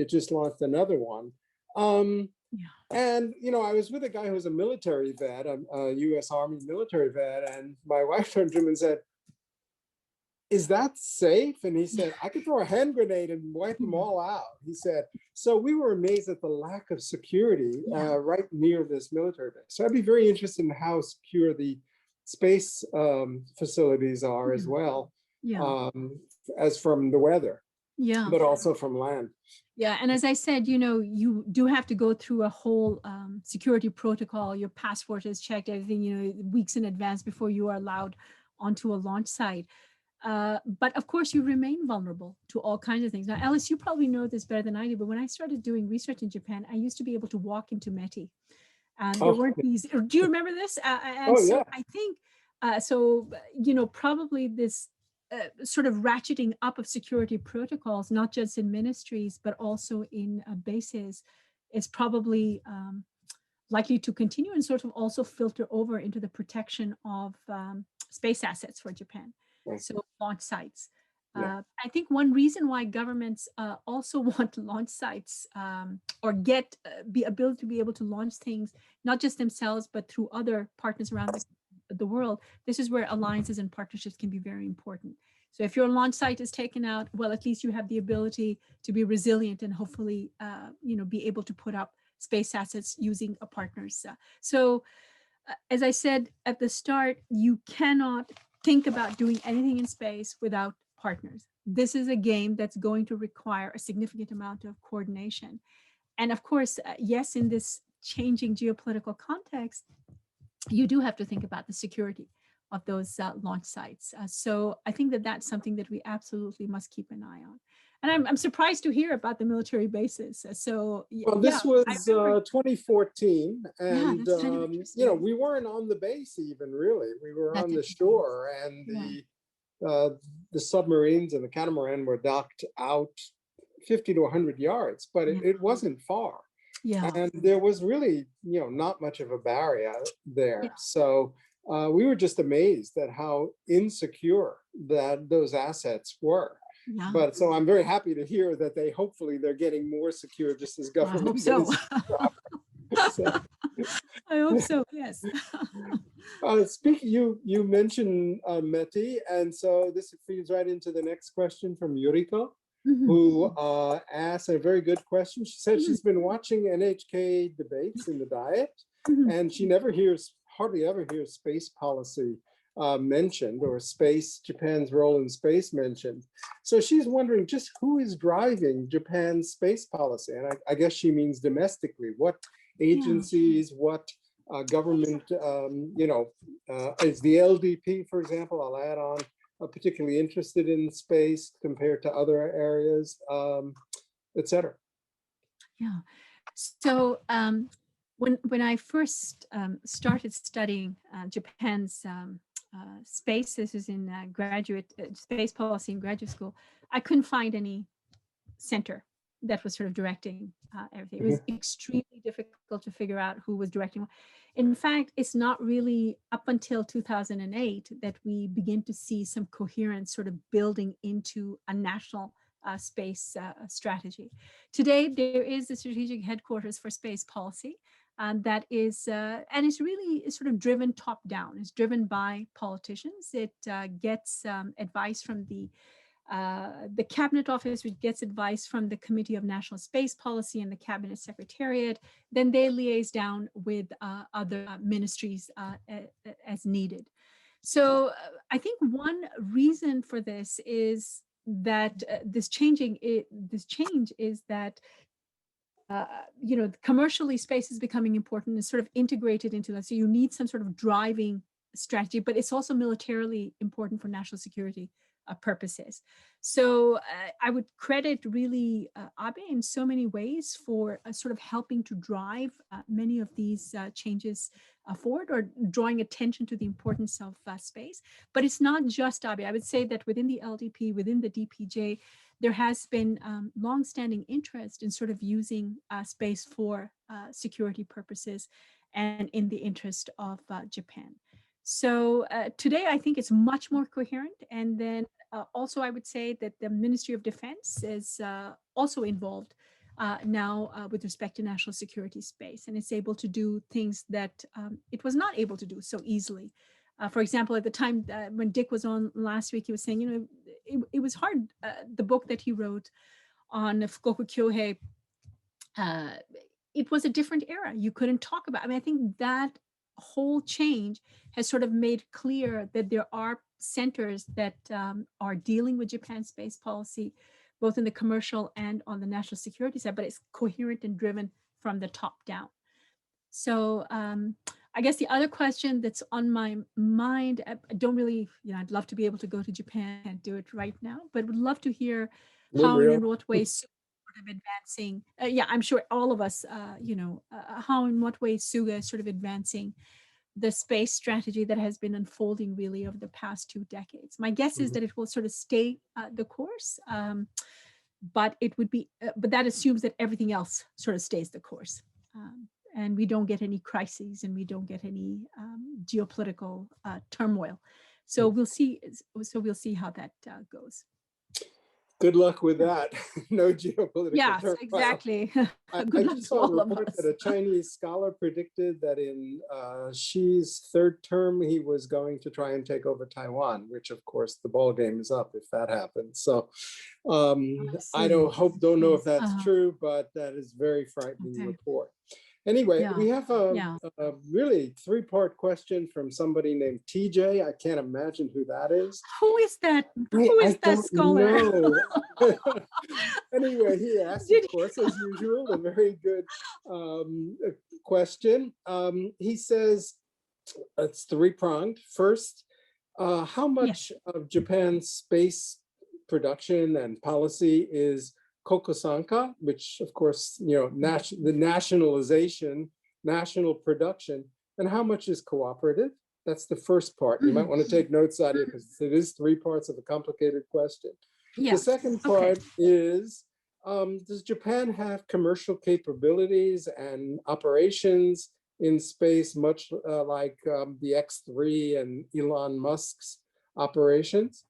It just launched another one. Yeah. And, I was with a guy who was a military vet, a US Army military vet, and my wife turned to him and said, "Is that safe?" And he said, "I could throw a hand grenade and wipe them all out." He said, so we were amazed at the lack of security right near this military base. So I'd be very interested in how secure the space facilities are as well, Yeah. as from the weather, Yeah. but also from land. Yeah, and as I said, you do have to go through a whole security protocol. Your passport is checked, everything, weeks in advance before you are allowed onto a launch site. But of course, you remain vulnerable to all kinds of things. Now, Alice, you probably know this better than I do, but when I started doing research in Japan, I used to be able to walk into METI. There Oh, weren't these, do you remember this? And oh so yeah. I think, probably this sort of ratcheting up of security protocols, not just in ministries, but also in bases, is probably likely to continue and sort of also filter over into the protection of space assets for Japan. Right. So launch sites. Yeah. I think one reason why governments also want launch sites or get the ability to be able to launch things, not just themselves, but through other partners around the world, this is where alliances and partnerships can be very important. So if your launch site is taken out, well, at least you have the ability to be resilient and hopefully, be able to put up space assets using a partner's. As I said at the start, you cannot think about doing anything in space without partners. This is a game that's going to require a significant amount of coordination. And of course, yes, in this changing geopolitical context, you do have to think about the security of those launch sites. So I think that that's something that we absolutely must keep an eye on. And I'm surprised to hear about the military bases. Well, this was 2014, Yeah, and that's kind of interesting. we weren't on the base even really. We were That's on the interesting. shore, and the submarines and the catamaran were docked out 50 to 100 yards, but it wasn't far. Yeah. And there was really, not much of a barrier there. Yeah. So we were just amazed at how insecure that those assets were. Yeah. But so I'm very happy to hear that hopefully they're getting more secure, just as government. I hope so. So, I hope so, yes. Speaking, you mentioned METI, and so this feeds right into the next question from Yuriko, who asked a very good question. She said she's been watching NHK debates in the Diet, and she hardly ever hears space policy mentioned, or Japan's role in space mentioned. So she's wondering just who is driving Japan's space policy, and I guess she means domestically. What agencies, what government, is the LDP, for example, I'll add on, particularly interested in space compared to other areas, et cetera. Yeah. So when I first started studying Japan's space, this is in graduate space policy in graduate school, I couldn't find any center that was sort of directing everything. It was extremely difficult to figure out who was directing. In fact, it's not really up until 2008 that we begin to see some coherence sort of building into a national space strategy. Today, there is the strategic headquarters for space policy that is, and it's really sort of driven top down. It's driven by politicians. It gets advice from the Cabinet Office, which gets advice from the Committee of National Space Policy and the Cabinet Secretariat. Then they liaise down with other ministries as needed. So I think one reason for this is that this change is that commercially space is becoming important and sort of integrated into that. So you need some sort of driving strategy, but it's also militarily important for national security purposes. So I would credit really Abe in so many ways for sort of helping to drive many of these changes forward, or drawing attention to the importance of space. But it's not just Abe. I would say that within the LDP, within the DPJ, there has been longstanding interest in sort of using space for security purposes and in the interest of Japan. So today, I think it's much more coherent. And then also, I would say that the Ministry of Defense is also involved now with respect to national security space, and it's able to do things that it was not able to do so easily. For example, at the time when Dick was on last week, he was saying, it was hard. The book that he wrote on Fukoku Kyohei, it was a different era. You couldn't talk about. I mean, I think that whole change has sort of made clear that there are centers that are dealing with Japan's space policy, both in the commercial and on the national security side, but it's coherent and driven from the top down. So I guess the other question that's on my mind, I don't really, I'd love to be able to go to Japan and do it right now, but would love to hear how and in what ways sort of advancing. I'm sure all of us, how and what ways Suga is sort of advancing the space strategy that has been unfolding really over the past 2 decades. My guess is that it will sort of stay the course, but it would be, but that assumes that everything else sort of stays the course. And we don't get any crises, and we don't get any geopolitical turmoil. So we'll see. So we'll see how that goes. Good luck with that. No geopolitical Yes, turmoil. exactly. I just saw a report that a Chinese scholar predicted that in Xi's third term, he was going to try and take over Taiwan, which of course the ball game is up if that happens. So I don't know if that's true, but that is very frightening report. Anyway, we have a really 3-part question from somebody named TJ. I can't imagine who that is. Who is that? Who is that scholar? Anyway, he asked, of course, as usual, a very good question. He says, it's 3-pronged. First, how much of Japan's space production and policy is Kokusanka, which of course, the nationalization, national production, and how much is cooperative? That's the first part. You might want to take notes out of it because it is 3 parts of a complicated question. The second part is, does Japan have commercial capabilities and operations in space, much like the X3 and Elon Musk's operations?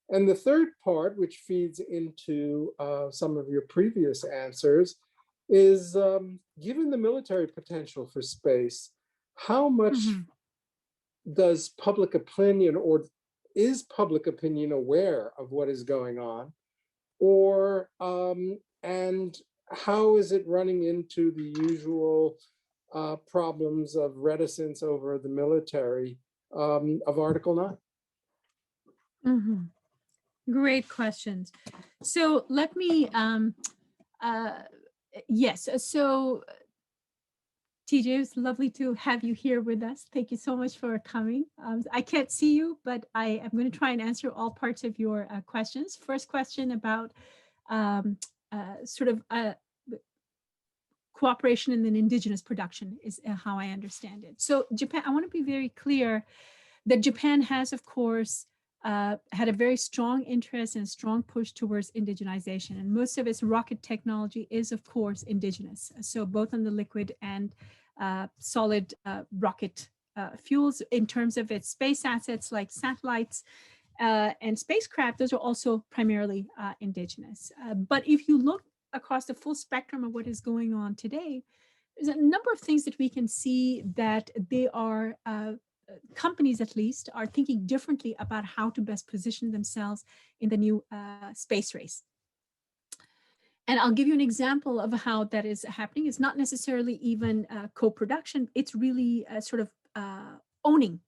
And the third part, which feeds into some of your previous answers, is given the military potential for space, how much does public opinion, or is public opinion aware of what is going on? Or, and how is it running into the usual problems of reticence over the military of Article 9? Great questions. So let me, yes, so TJ, it's lovely to have you here with us. Thank you so much for coming. I can't see you, but I am going to try and answer all parts of your questions. First question about cooperation and then indigenous production is how I understand it. So Japan, I want to be very clear that Japan has, of course, had a very strong interest and strong push towards indigenization. And most of its rocket technology is, of course, indigenous. So both on the liquid and solid rocket fuels. In terms of its space assets like satellites and spacecraft, those are also primarily indigenous. But if you look across the full spectrum of what is going on today, there's a number of things that we can see that they are companies at least are thinking differently about how to best position themselves in the new space race. And I'll give you an example of how that is happening. It's not necessarily even co-production. It's really sort of owning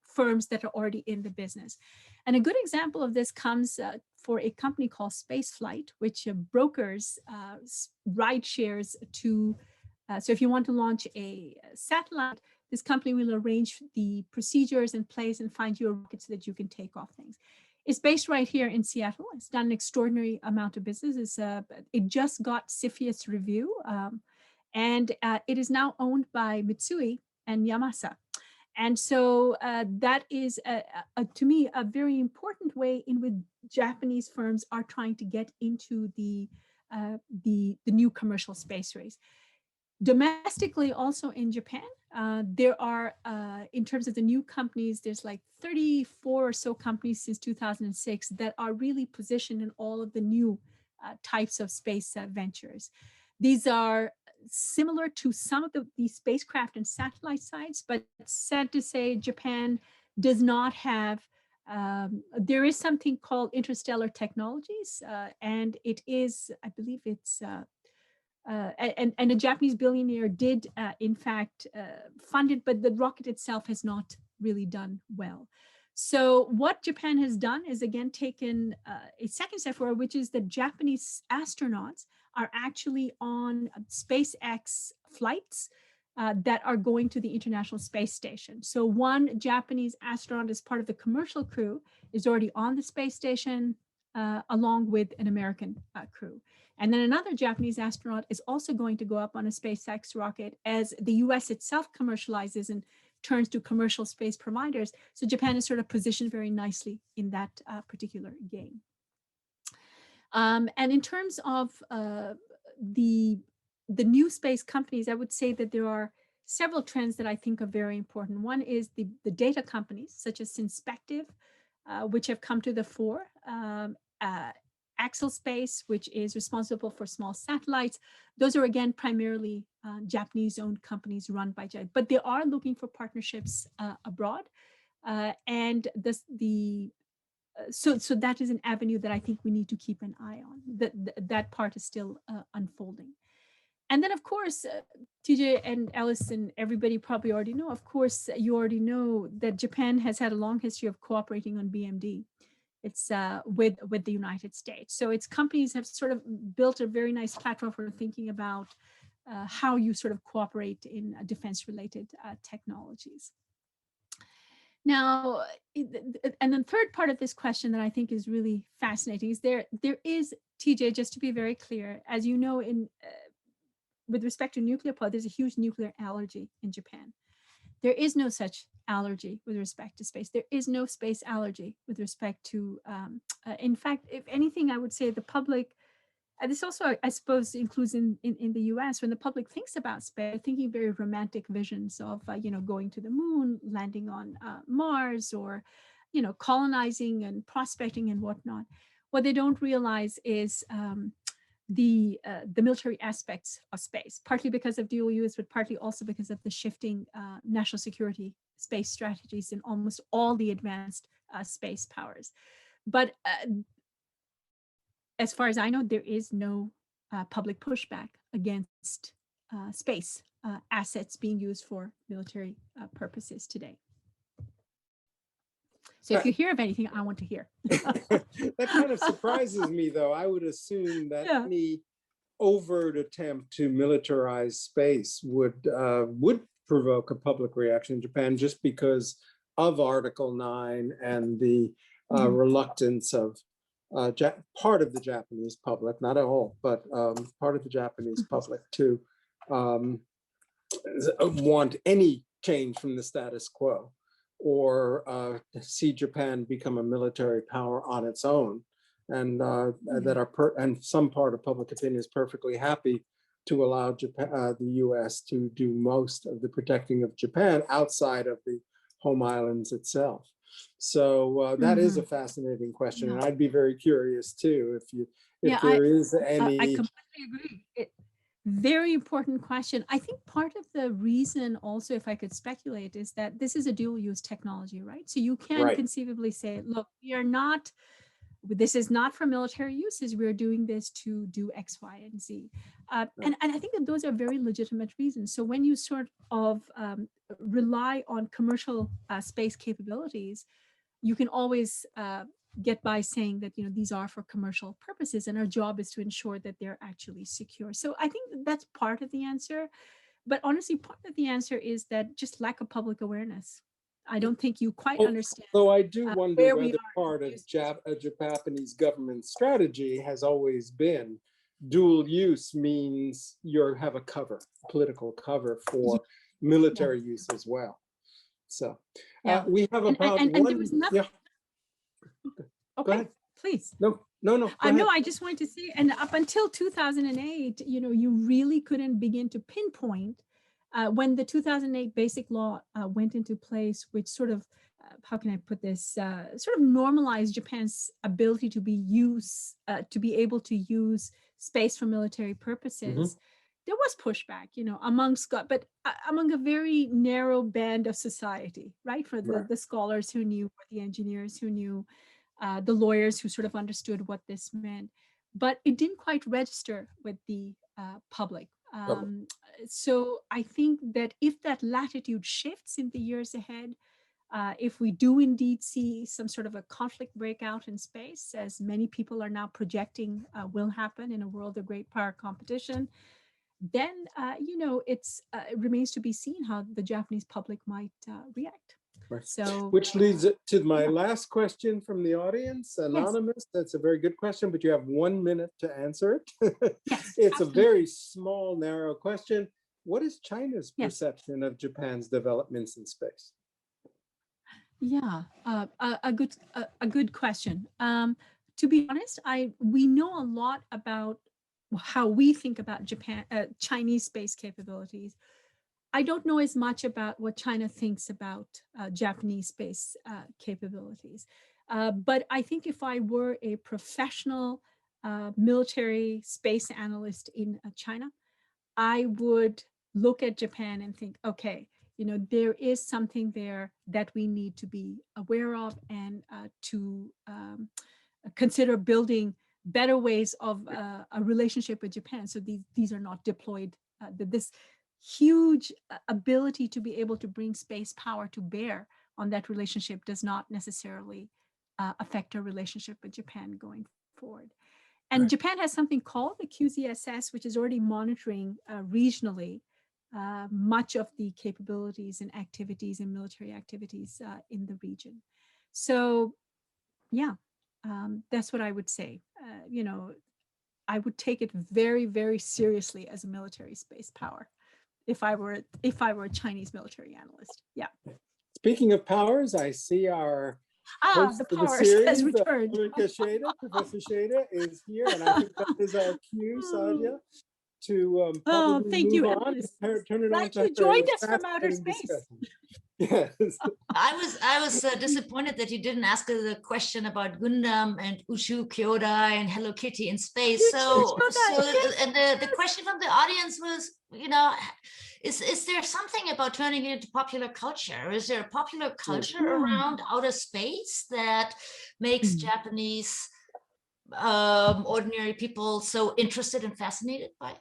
firms that are already in the business. And a good example of this comes for a company called Spaceflight, which brokers ride shares to. So if you want to launch a satellite, this company will arrange the procedures in place and find you a rocket so that you can take off things. It's based right here in Seattle. It's done an extraordinary amount of business. It just got CFIUS review, and it is now owned by Mitsui and Yamasa. And so that is, to me, a very important way in which Japanese firms are trying to get into the new commercial space race. Domestically, also in Japan, there are, in terms of the new companies, there's like 34 or so companies since 2006 that are really positioned in all of the new types of space ventures. These are similar to some of the spacecraft and satellite sites, but sad to say, Japan does not have, there is something called Interstellar Technologies, and it is, I believe it's, and a Japanese billionaire did, in fact, fund it, but the rocket itself has not really done well. So what Japan has done is, again, taken a second step forward, which is that Japanese astronauts are actually on SpaceX flights that are going to the International Space Station. So one Japanese astronaut, as part of the commercial crew, is already on the space station along with an American crew. And then another Japanese astronaut is also going to go up on a SpaceX rocket as the US itself commercializes and turns to commercial space providers. So Japan is sort of positioned very nicely in that particular game. And in terms of the new space companies, I would say that there are several trends that I think are very important. One is the data companies, such as Synspective, which have come to the fore. Axel Space, which is responsible for small satellites. Those are, again, primarily Japanese-owned companies run by Japan, but they are looking for partnerships abroad. And so that is an avenue that I think we need to keep an eye on. That part is still unfolding. And then, of course, TJ and Alice and everybody probably already know, of course, you already know that Japan has had a long history of cooperating on BMD. It's with the United States. So its companies have sort of built a very nice platform for thinking about how you sort of cooperate in defense-related technologies. Now, and the third part of this question that I think is really fascinating is there is, TJ, just to be very clear, as you know, with respect to nuclear power, there's a huge nuclear allergy in Japan. There is no such allergy with respect to space. There is no space allergy with respect to, in fact, if anything, I would say the public, this also, I suppose, includes in the US, when the public thinks about space, thinking very romantic visions of, going to the moon, landing on Mars, or, colonizing and prospecting and whatnot. What they don't realize is the military aspects of space, partly because of dual use, but partly also because of the shifting national security space strategies in almost all the advanced space powers. But as far as I know, there is no public pushback against space assets being used for military purposes today. So if you hear of anything, I want to hear. That kind of surprises me, though. I would assume that any overt attempt to militarize space would provoke a public reaction in Japan, just because of Article 9 and the reluctance of part of the Japanese public, not all, but part of the Japanese public to want any change from the status quo, or see Japan become a military power on its own, and and some part of public opinion is perfectly happy to allow Japan, the U.S. to do most of the protecting of Japan outside of the home islands itself. So that is a fascinating question, and I'd be very curious too if there is any. I completely agree. Very important question. I think part of the reason also, if I could speculate, is that this is a dual use technology, right? So you can conceivably say, look, we are not this is not for military uses. We're doing this to do X, Y, and Z. And I think that those are very legitimate reasons. So when you sort of rely on commercial space capabilities, you can always get by saying that, you know, these are for commercial purposes, and our job is to ensure that they're actually secure. So I think that's part of the answer. But honestly, part of the answer is that just lack of public awareness. I don't think you quite understand. Though I do wonder where we whether are part of in use. Japanese government strategy has always been dual use means you have a cover, political cover for military use as well. So Yeah. we have And about there one. was nothing. Go Okay, ahead. please. No. Go I ahead. know, I just wanted to say, and up until 2008, you know, you really couldn't begin to pinpoint when the 2008 basic law went into place, which sort of, how can I put this, sort of normalized Japan's ability to be able to use space for military purposes. There was pushback, you know, among a very narrow band of society, right? For the scholars who knew, or the engineers who knew, the lawyers who sort of understood what this meant, but it didn't quite register with the public. So I think that if that latitude shifts in the years ahead, if we do indeed see some sort of a conflict breakout in space, as many people are now projecting will happen in a world of great power competition, then you know, it remains to be seen how the Japanese public might react. So, which leads to my last question from the audience, anonymous. Yes. That's a very good question, but you have 1 minute to answer it. Yes, it's absolutely. A very small, narrow question. What is China's perception of Japan's developments in space? Yeah, a good question. To be honest, we know a lot about how we think about Chinese space capabilities. I don't know as much about what China thinks about Japanese space capabilities. But I think if I were a professional military space analyst in China, I would look at Japan and think, okay, you know, there is something there that we need to be aware of, and to consider building better ways of a relationship with Japan. So these are not deployed, this huge ability to be able to bring space power to bear on that relationship does not necessarily affect our relationship with Japan going forward. And Japan has something called the QZSS, which is already monitoring regionally much of the capabilities and activities and military activities in the region. So yeah, that's what I would say. You know, I would take it very, very seriously as a military space power if I were a Chinese military analyst. Yeah. Speaking of powers, I see our host the of the powers series, has returned. Professor Sheda is here, and I think that is our cue, Sadia, to probably thank move you, on. Turn it on to you joined us from outer space. Discussion. Yes. I was disappointed that you didn't ask the question about Gundam and Uchu Kyodai and Hello Kitty in space. So and the question from the audience was, you know, is there something about turning it into popular culture? Is there a popular culture around outer space that makes Japanese ordinary people so interested and fascinated by it?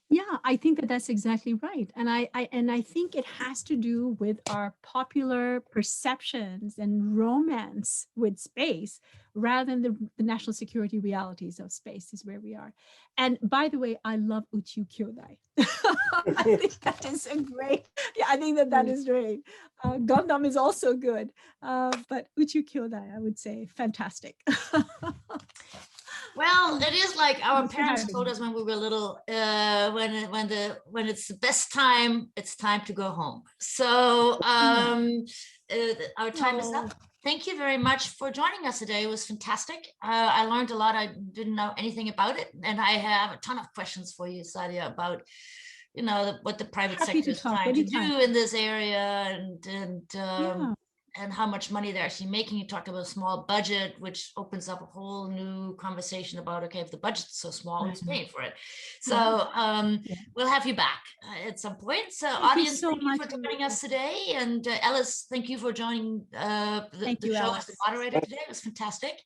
Yeah, I think that that's exactly right. And I think it has to do with our popular perceptions and romance with space rather than the national security realities of space is where we are. And by the way, I love Uchu Kyodai. I think that is a great, I think that is great. Gundam is also good, but Uchu Kyodai, I would say, fantastic. Well, it is like our parents told us when we were little, when it's the best time, it's time to go home. So our time is up. Thank you very much for joining us today. It was fantastic. I learned a lot. I didn't know anything about it. And I have a ton of questions for you, Sadia, about, you know, what the private sector is trying to do in this area, and how much money they're actually making. You talked about a small budget, which opens up a whole new conversation about, okay, if the budget's so small, who's Mhm. paying for it? Yeah. So Yeah. we'll have you back at some point. So Thank you audience, so thank you much, for joining Ulrika. us today. And Ellis, thank you for joining Thank the you, show as the Alice. moderator today. It was fantastic.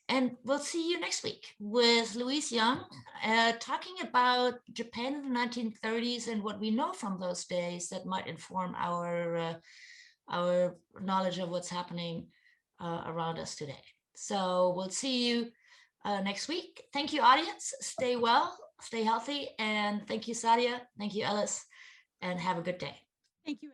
And we'll see you next week with Louise Young, talking about Japan in the 1930s and what we know from those days that might inform our knowledge of what's happening around us today. So we'll see you next week. Thank you, audience. Stay well, stay healthy, and thank you, Sadia. Thank you, Ellis, and have a good day. Thank you.